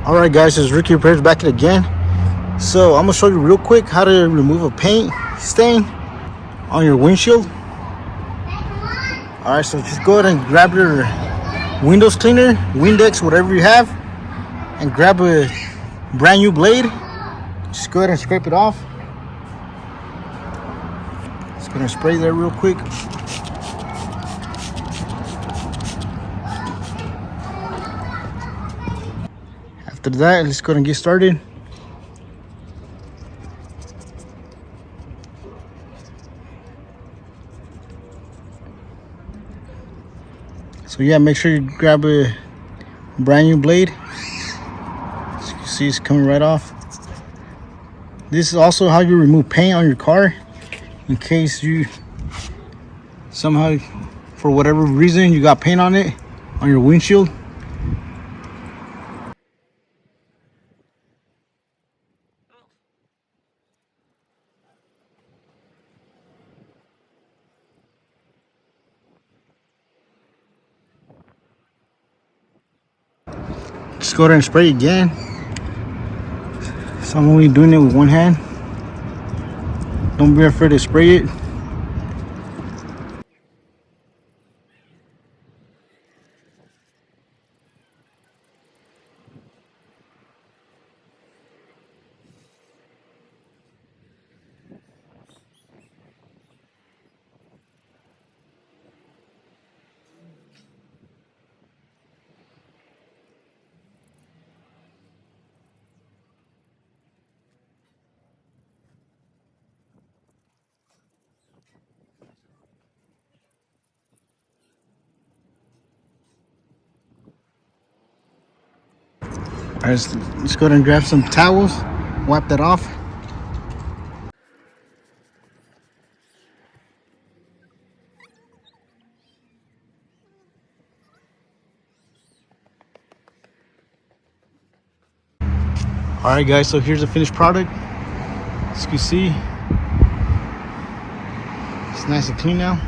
Alright guys, it's Ricky Repairs back again. So I'm gonna show you real quick how to remove a paint stain on your windshield. Alright, so just go ahead and grab your windows cleaner, Windex, whatever you have, and grab a brand new blade. Just go ahead and scrape it off. Just gonna spray there real quick. After that, let's go ahead and get started. So yeah, make sure you grab a brand new blade. As you can see, it's coming right off. This is also how you remove paint on your car, in case you somehow, for whatever reason, you got paint on it, on your windshield. Just go ahead and spray again. So I'm only doing it with one hand. Don't be afraid to spray it. Alright, let's go ahead and grab some towels, wipe that off. Alright guys, so here's the finished product. As you can see, it's nice and clean now.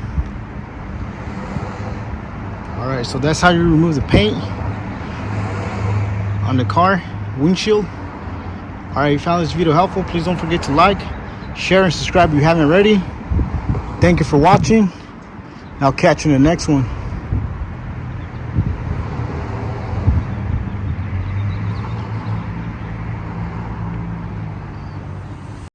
Alright, so that's how you remove the paint on the car windshield. Alright, if you found this video helpful, please don't forget to like, share, and subscribe if you haven't already. Thank you for watching. I'll catch you in the next one.